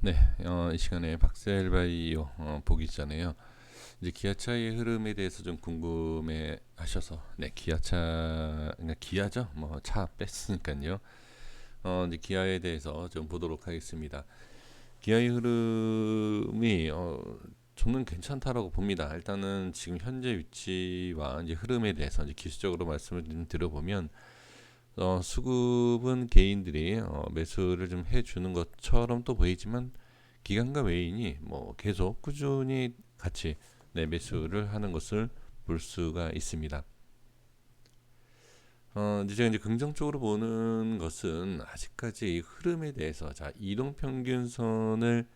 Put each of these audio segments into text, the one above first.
네, 이 시간에 박셀바이오 보기 전에요. 이제 기아차의 흐름에 대해서 좀 궁금해 하셔서, 네, 기아차, 그러니까 기아죠? 뭐, 차 뺐으니까요. 이제 기아에 대해서 좀 보도록 하겠습니다. 기아의 흐름이, 저는 괜찮다라고 봅니다. 일단은 지금 현재 위치와 이제 흐름에 대해서 이제 기술적으로 말씀을 좀 드려보면, 수급은 개인들이 매수를 좀 해주는 것처럼 또 보이지만 기관과 외인이 뭐 계속 꾸준히 같이 매수를 하는 것을 볼 수가 있습니다. 이제 제가 이제 긍정적으로 보는 것은 아직까지 이 흐름에 대해서 자 이동평균선을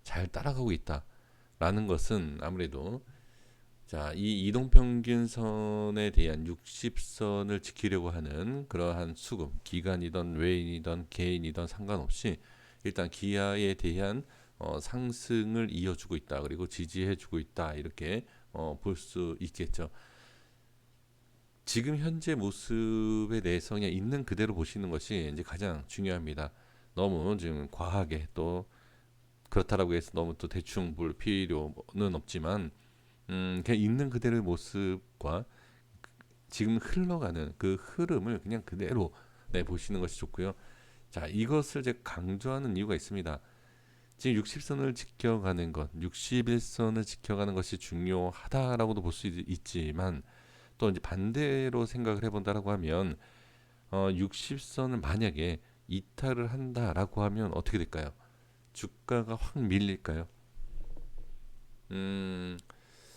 잘 따라가고 있다라는 것은 아무래도 자, 이 이동평균선에 대한 60선을 지키려고 하는 그러한 수급, 기관이든 외인이든 개인이든 상관없이 일단 기아에 대한 상승을 이어주고 있다. 그리고 지지해주고 있다. 이렇게 볼 수 있겠죠. 지금 현재 모습에 대해서 그냥 있는 그대로 보시는 것이 이제 가장 중요합니다. 너무 지금 과하게 또 그렇다라고 해서 너무 또 대충 볼 필요는 없지만 그냥 있는 그대로의 모습과 지금 흘러가는 그 흐름을 그냥 그대로 보시는 것이 좋고요. 자, 이것을 제가 강조하는 이유가 있습니다. 지금 60선을 지켜가는 것, 61선을 지켜가는 것이 중요하다라고도 볼 수 있지만 또 이제 반대로 생각을 해본다라고 하면 60선을 만약에 이탈을 한다라고 하면 어떻게 될까요? 주가가 확 밀릴까요? 음,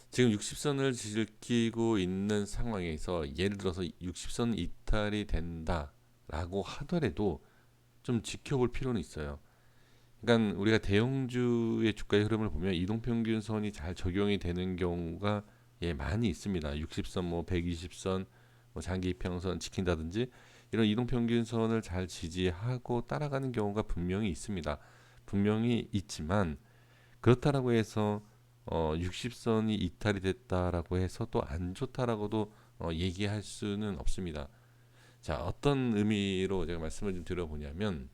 지금 60선을 지키고 있는 상황에서 예를 들어서 60선 이탈이 된다라고 하더라도 좀 지켜볼 필요는 있어요. 그러니까 우리가 대형주의 주가의 흐름을 보면 이동평균선이 잘 적용이 되는 경우가 많이 있습니다. 60선, 뭐 120선, 뭐 장기 이평선 지킨다든지 이런 이동평균선을 잘 지지하고 따라가는 경우가 분명히 있습니다. 분명히 있지만 그렇다라고 해서 60선이 이탈이 됐다라고 해서 또 안 좋다라고도 얘기할 수는 없습니다. 자, 어떤 의미로 제가 말씀을 좀 드려보냐면,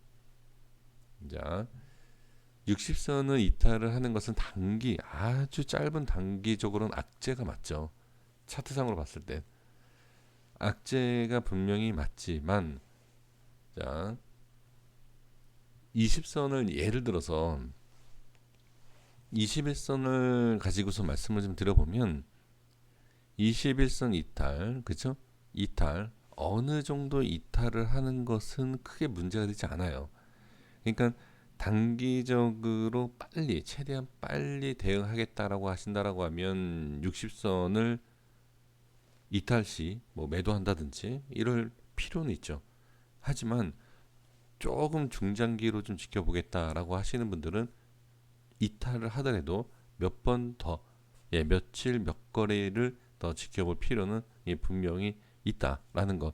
자, 60선을 이탈을 하는 것은 단기, 아주 짧은 단기적으로는 악재가 맞죠. 차트상으로 봤을 때 악재가 분명히 맞지만, 자, 20선을 예를 들어서 21선을 가지고서 말씀을 좀 드려보면 21선 이탈, 그쵸? 이탈, 어느 정도 이탈을 하는 것은 크게 문제가 되지 않아요. 그러니까 단기적으로 빨리, 최대한 빨리 대응하겠다라고 하신다라고 하면 60선을 이탈 시 뭐 매도한다든지 이럴 필요는 있죠. 하지만 조금 중장기로 좀 지켜보겠다라고 하시는 분들은 이탈을 하더라도 몇 번 더, 며칠 몇 거래를 더 지켜볼 필요는 분명히 있다라는 거.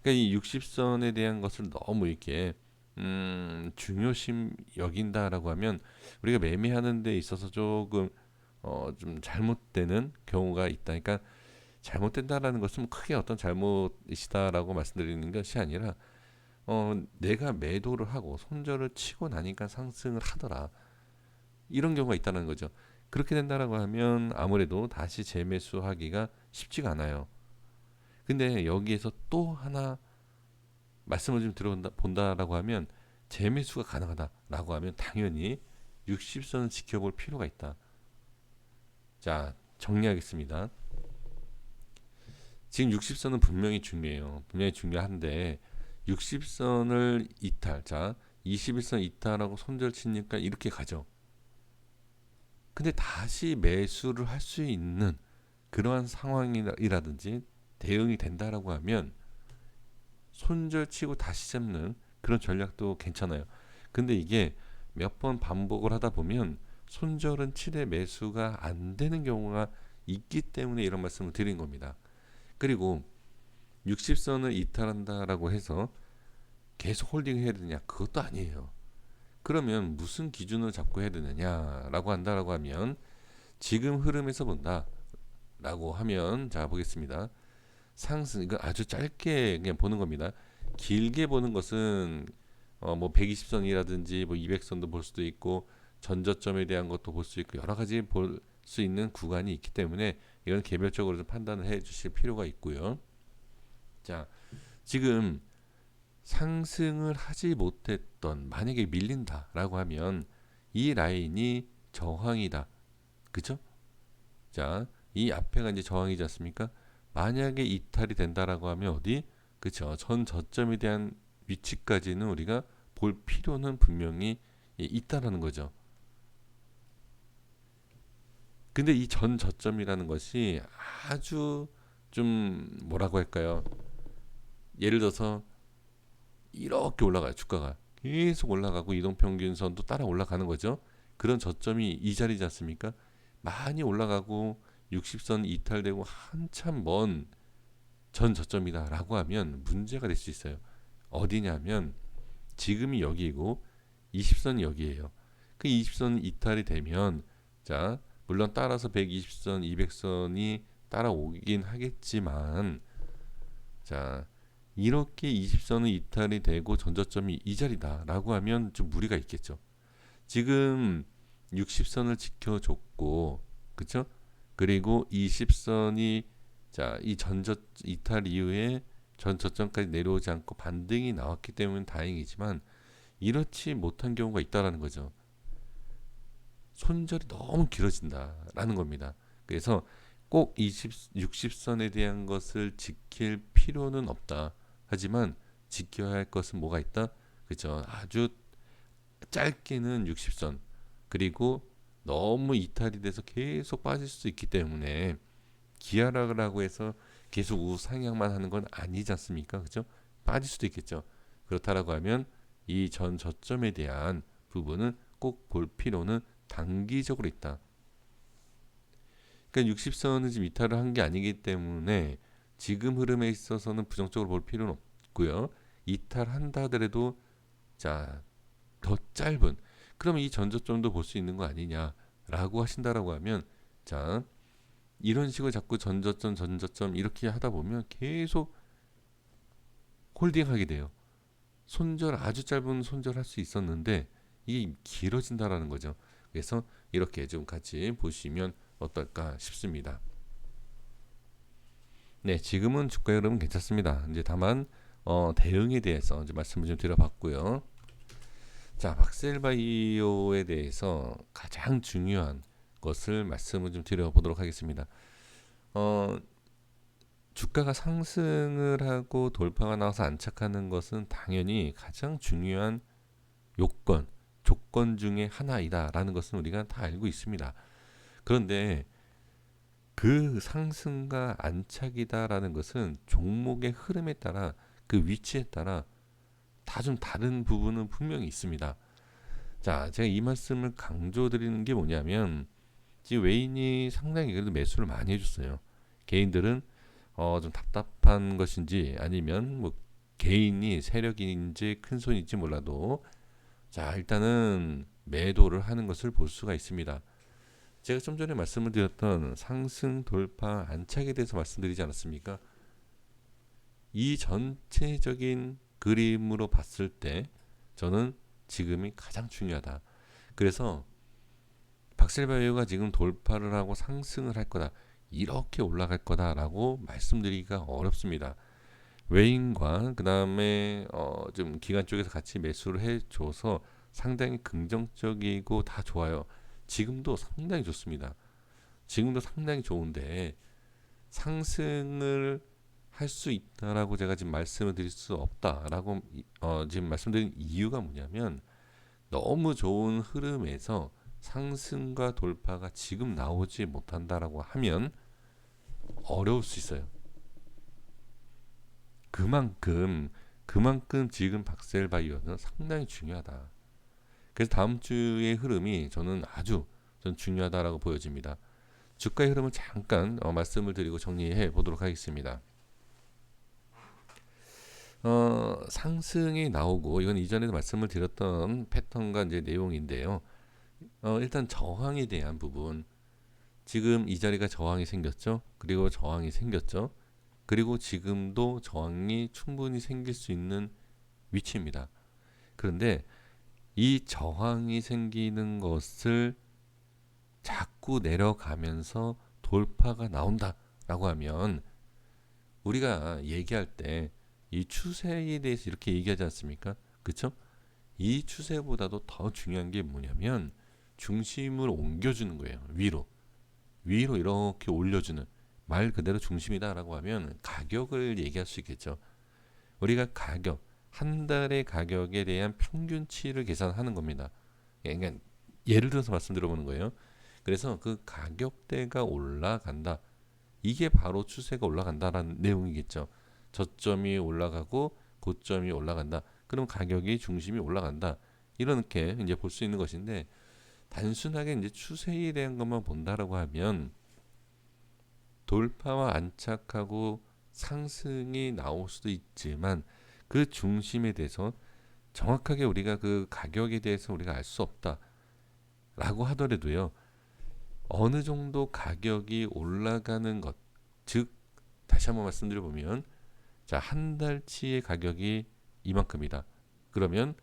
그러니까 이 60선에 대한 것을 너무 이렇게 중요심 여긴다라고 하면 우리가 매매하는 데 있어서 조금 좀 잘못되는 경우가 있다. 그러니까 잘못된다라는 것은 크게 어떤 잘못이시다라고 말씀드리는 것이 아니라 내가 매도를 하고 손절을 치고 나니까 상승을 하더라. 이런 경우가 있다는 거죠. 그렇게 된다라고 하면 아무래도 다시 재매수하기가 쉽지가 않아요. 근데 여기에서 또 하나 말씀을 좀 들어본다라고 하면 재매수가 가능하다라고 하면 당연히 60선을 지켜볼 필요가 있다. 자, 정리하겠습니다. 지금 60선은 분명히 중요해요. 분명히 중요한데 60선을 이탈, 자 21선 이탈하고 손절 치니까 이렇게 가죠. 근데 다시 매수를 할 수 있는 그러한 상황이라든지 대응이 된다라고 하면 손절 치고 다시 잡는 그런 전략도 괜찮아요. 근데 이게 몇 번 반복을 하다 보면 손절은 치되 매수가 안 되는 경우가 있기 때문에 이런 말씀을 드린 겁니다. 그리고 60선을 이탈한다라고 해서 계속 홀딩 해야 되냐? 그것도 아니에요. 그러면 무슨 기준을 잡고 해야 되느냐라고 한다라고 하면 지금 흐름에서 본다라고 하면 자 보겠습니다. 상승 이거 아주 짧게 그냥 보는 겁니다. 길게 보는 것은 뭐 120선이라든지 뭐 200선도 볼 수도 있고 전저점에 대한 것도 볼 수 있고 여러 가지 볼 수 있는 구간이 있기 때문에 이건 개별적으로 좀 판단을 해 주실 필요가 있고요. 자, 지금 상승을 하지 못했던, 만약에 밀린다라고 하면 이 라인이 저항이다. 그쵸? 자, 이 앞에가 이제 저항이지 않습니까? 만약에 이탈이 된다라고 하면 어디? 그쵸? 전 저점에 대한 위치까지는 우리가 볼 필요는 분명히 있다라는 거죠. 근데 이 전 저점이라는 것이 아주 좀 뭐라고 할까요? 예를 들어서 이렇게 올라가요. 주가가 계속 올라가고 이동평균선도 따라 올라가는 거죠. 그런 저점이 이 자리지 않습니까? 많이 올라가고 60선 이탈되고 한참 먼 전 저점이다라고 하면 문제가 될 수 있어요. 어디냐면 지금이 여기고 20선이 여기예요. 그 20선 이탈이 되면, 자, 물론 따라서 120선, 200선이 따라오긴 하겠지만, 자, 이렇게 20선은 이탈이 되고 전저점이 이 자리다라고 하면 좀 무리가 있겠죠. 지금 60선을 지켜줬고, 그쵸? 그리고 20선이, 자, 이 전저 이탈 이후에 전저점까지 내려오지 않고 반등이 나왔기 때문에 다행이지만 이렇지 못한 경우가 있다라는 거죠. 손절이 너무 길어진다라는 겁니다. 그래서 꼭 60선에 대한 것을 지킬 필요는 없다. 하지만 지켜야 할 것은 뭐가 있다? 그죠? 아주 짧게는 60선, 그리고 너무 이탈이 돼서 계속 빠질 수 있기 때문에 기하락이라고 해서 계속 우상향만 하는 건 아니지 않습니까? 그죠? 빠질 수도 있겠죠. 그렇다라고 하면 이 전 저점에 대한 부분은 꼭 볼 필요는 단기적으로 있다. 그러니까 60선은 지금 이탈을 한 게 아니기 때문에 지금 흐름에 있어서는 부정적으로 볼 필요는 없고요. 이탈한다 하더라도, 자, 더 짧은, 그러면 이 전저점도 볼 수 있는 거 아니냐라고 하신다라고 하면, 자, 이런 식으로 자꾸 전저점 이렇게 하다 보면 계속 홀딩하게 돼요. 손절, 아주 짧은 손절할 수 있었는데 이게 길어진다라는 거죠. 그래서 이렇게 좀 같이 보시면 어떨까 싶습니다. 네, 지금은 주가 흐름은 괜찮습니다. 이제 다만 대응에 대해서 이제 말씀을 좀 드려봤고요. 자, 박셀바이오에 대해서 가장 중요한 것을 말씀을 좀 드려보도록 하겠습니다. 어, 주가가 상승을 하고 돌파가 나와서 안착하는 것은 당연히 가장 중요한 요건, 조건 중에 하나이다라는 것은 우리가 다 알고 있습니다. 그런데 그 상승과 안착이다라는 것은 종목의 흐름에 따라, 그 위치에 따라 다 좀 다른 부분은 분명히 있습니다. 자, 제가 이 말씀을 강조드리는 게 뭐냐면, 지금 외인이 상당히 그래도 매수를 많이 해줬어요. 개인들은 좀 답답한 것인지 아니면 뭐 개인이 세력인지 큰 손인지 몰라도, 자, 일단은 매도를 하는 것을 볼 수가 있습니다. 제가 좀 전에 말씀을 드렸던 상승 돌파 안착에 대해서 말씀드리지 않았습니까? 이 전체적인 그림으로 봤을 때 저는 지금이 가장 중요하다. 그래서 박셀바이오가 지금 돌파를 하고 상승을 할 거다, 이렇게 올라갈 거다라고 말씀드리기가 어렵습니다. 외인과 그 다음에 좀 기관 쪽에서 같이 매수를 해줘서 상당히 긍정적이고 다 좋아요. 지금도 상당히 좋습니다. 지금도 상당히 좋은데 상승을 할 수 있다라고 제가 지금 말씀을 드릴 수 없다라고 지금 말씀드린 이유가 뭐냐면, 너무 좋은 흐름에서 상승과 돌파가 지금 나오지 못한다라고 하면 어려울 수 있어요. 그만큼 지금 박셀바이오는 상당히 중요하다. 그래서 다음 주의 흐름이 저는 중요하다라고 보여집니다. 주가의 흐름을 잠깐 말씀을 드리고 정리해 보도록 하겠습니다. 상승이 나오고, 이건 이전에도 말씀을 드렸던 패턴과 이제 내용인데요. 일단 저항에 대한 부분, 지금 이 자리가 저항이 생겼죠. 그리고 저항이 생겼죠. 그리고 지금도 저항이 충분히 생길 수 있는 위치입니다. 그런데 이 저항이 생기는 것을 자꾸 내려가면서 돌파가 나온다라고 하면 우리가 얘기할 때 이 추세에 대해서 이렇게 얘기하지 않습니까? 그쵸? 이 추세보다도 더 중요한 게 뭐냐면 중심을 옮겨주는 거예요. 위로 이렇게 올려주는, 말 그대로 중심이다라고 하면 가격을 얘기할 수 있겠죠. 우리가 가격, 한 달의 가격에 대한 평균치를 계산하는 겁니다. 그러니까 예를 들어서 말씀드려보는 거예요. 그래서 그 가격대가 올라간다. 이게 바로 추세가 올라간다라는 내용이겠죠. 저점이 올라가고 고점이 올라간다. 그럼 가격이 중심이 올라간다. 이렇게 이제 볼 수 있는 것인데, 단순하게 이제 추세에 대한 것만 본다라고 하면 돌파와 안착하고 상승이 나올 수도 있지만 그 중심에 대해서 정확하게 우리가 그 가격에 대해서 우리가 알 수 없다라고 하더라도요. 어느 정도 가격이 올라가는 것, 즉 다시 한번 말씀드려 보면 자, 한 달치의 가격이 이만큼이다. 그러면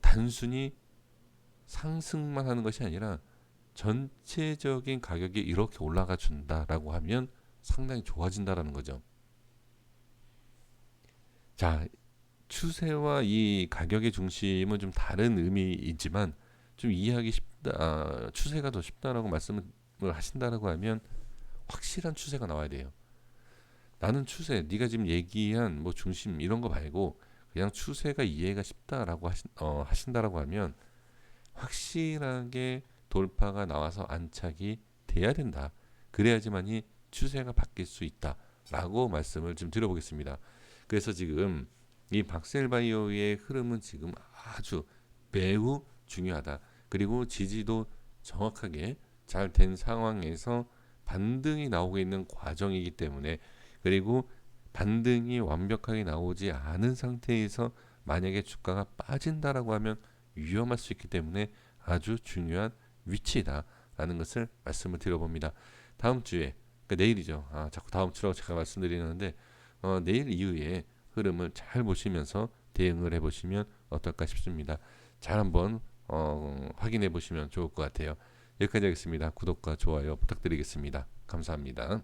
단순히 상승만 하는 것이 아니라 전체적인 가격이 이렇게 올라가 준다라고 하면 상당히 좋아진다라는 거죠. 자, 추세와 이 가격의 중심은 좀 다른 의미이지만 좀 이해하기 쉽다, 추세가 더 쉽다라고 말씀을 하신다라고 하면 확실한 추세가 나와야 돼요. 나는 추세, 네가 지금 얘기한 뭐 중심 이런 거 말고 그냥 추세가 이해가 쉽다라고 하신다라고 하면 확실하게 돌파가 나와서 안착이 돼야 된다. 그래야지만이 추세가 바뀔 수 있다라고 말씀을 좀 드려보겠습니다. 그래서 지금 이 박셀바이오의 흐름은 지금 아주 매우 중요하다. 그리고 지지도 정확하게 잘 된 상황에서 반등이 나오고 있는 과정이기 때문에, 그리고 반등이 완벽하게 나오지 않은 상태에서 만약에 주가가 빠진다라고 하면 위험할 수 있기 때문에 아주 중요한 위치다라는 것을 말씀을 드려봅니다. 다음 주에, 그러니까 내일이죠. 자꾸 다음 주라고 제가 말씀드리는데 내일 이후에 흐름을 잘 보시면서 대응을 해보시면 어떨까 싶습니다. 잘 한번 확인해 보시면 좋을 것 같아요. 여기까지 하겠습니다. 구독과 좋아요 부탁드리겠습니다. 감사합니다.